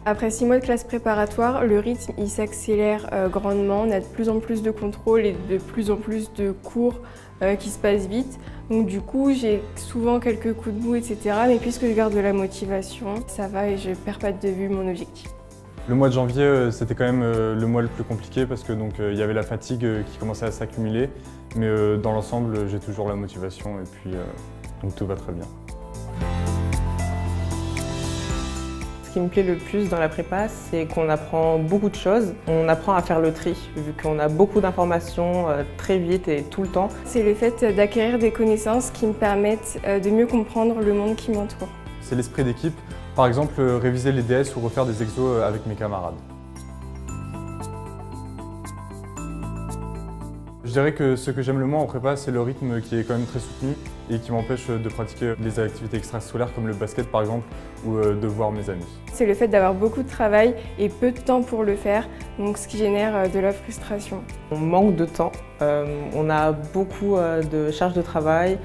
Après 6 mois de classe préparatoire, le rythme il s'accélère grandement. On a de plus en plus de contrôles et de plus en plus de cours qui se passent vite. Donc du coup, j'ai souvent quelques coups de mou, etc. Mais puisque je garde de la motivation, ça va et je ne perds pas de vue mon objectif. Le mois de janvier, c'était quand même le mois le plus compliqué parce que il y avait la fatigue qui commençait à s'accumuler. Mais dans l'ensemble, j'ai toujours la motivation et puis donc tout va très bien. Ce qui me plaît le plus dans la prépa, c'est qu'on apprend beaucoup de choses. On apprend à faire le tri, vu qu'on a beaucoup d'informations très vite et tout le temps. C'est le fait d'acquérir des connaissances qui me permettent de mieux comprendre le monde qui m'entoure. C'est l'esprit d'équipe, par exemple réviser les DS ou refaire des exos avec mes camarades. Je dirais que ce que j'aime le moins en prépa, c'est le rythme qui est quand même très soutenu et qui m'empêche de pratiquer les activités extrascolaires comme le basket par exemple ou de voir mes amis. C'est le fait d'avoir beaucoup de travail et peu de temps pour le faire, donc ce qui génère de la frustration. On manque de temps, on a beaucoup de charges de travail,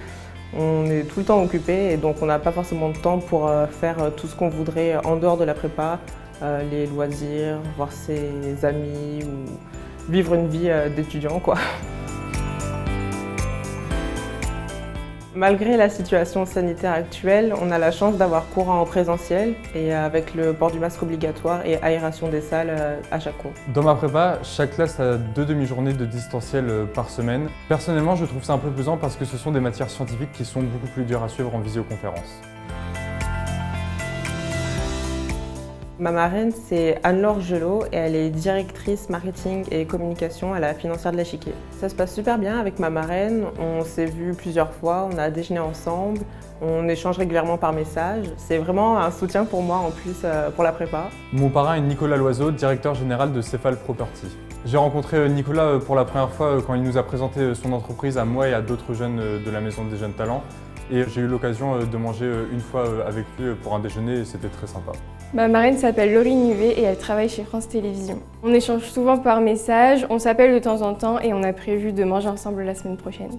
on est tout le temps occupé et donc on n'a pas forcément de temps pour faire tout ce qu'on voudrait en dehors de la prépa, les loisirs, voir ses amis ou vivre une vie d'étudiant quoi. Malgré la situation sanitaire actuelle, on a la chance d'avoir cours en présentiel et avec le port du masque obligatoire et aération des salles à chaque cours. Dans ma prépa, chaque classe a 2 demi-journées de distanciel par semaine. Personnellement, je trouve ça un peu pesant parce que ce sont des matières scientifiques qui sont beaucoup plus dures à suivre en visioconférence. Ma marraine, c'est Anne-Laure Gelot et elle est directrice marketing et communication à la Financière de l'Échiquier. Ça se passe super bien avec ma marraine, on s'est vu plusieurs fois, on a déjeuné ensemble, on échange régulièrement par message. C'est vraiment un soutien pour moi en plus pour la prépa. Mon parrain est Nicolas Loiseau, directeur général de Céphale Property. J'ai rencontré Nicolas pour la première fois quand il nous a présenté son entreprise à moi et à d'autres jeunes de la Maison des Jeunes Talents. Et j'ai eu l'occasion de manger une fois avec lui pour un déjeuner et c'était très sympa. Ma marraine s'appelle Laurie Nuvet et elle travaille chez France Télévisions. On échange souvent par message, on s'appelle de temps en temps et on a prévu de manger ensemble la semaine prochaine.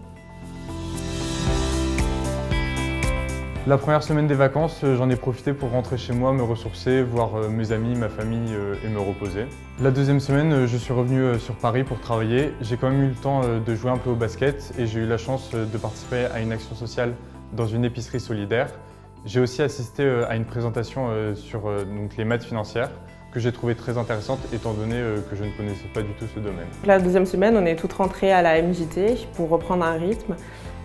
La première semaine des vacances, j'en ai profité pour rentrer chez moi, me ressourcer, voir mes amis, ma famille et me reposer. La deuxième semaine, je suis revenu sur Paris pour travailler. J'ai quand même eu le temps de jouer un peu au basket et j'ai eu la chance de participer à une action sociale dans une épicerie solidaire. J'ai aussi assisté à une présentation sur les maths financières que j'ai trouvé très intéressante étant donné que je ne connaissais pas du tout ce domaine. La deuxième semaine, on est toutes rentrées à la MJT pour reprendre un rythme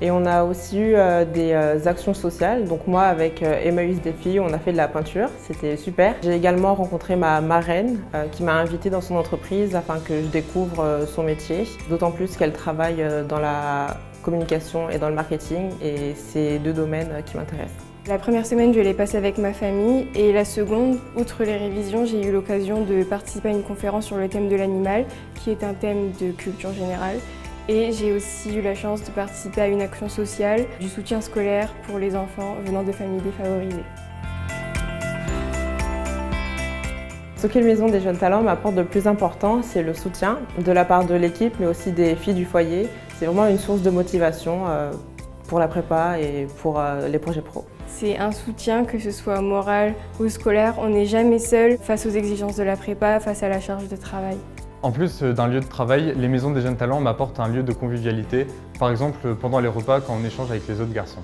et on a aussi eu des actions sociales. Donc moi avec Emmaüs des filles, on a fait de la peinture, c'était super. J'ai également rencontré ma marraine qui m'a invitée dans son entreprise afin que je découvre son métier, d'autant plus qu'elle travaille dans la communication et dans le marketing et c'est 2 domaines qui m'intéressent. La première semaine, je l'ai passée avec ma famille et la seconde, outre les révisions, j'ai eu l'occasion de participer à une conférence sur le thème de l'animal, qui est un thème de culture générale. Et j'ai aussi eu la chance de participer à une action sociale, du soutien scolaire pour les enfants venant de familles défavorisées. Ce que la Maison des Jeunes Talents m'apporte de plus important, c'est le soutien de la part de l'équipe, mais aussi des filles du foyer. C'est vraiment une source de motivation pour la prépa et pour les projets pro. C'est un soutien, que ce soit moral ou scolaire. On n'est jamais seul face aux exigences de la prépa, face à la charge de travail. En plus d'un lieu de travail, les Maisons des Jeunes Talents m'apportent un lieu de convivialité, par exemple pendant les repas quand on échange avec les autres garçons.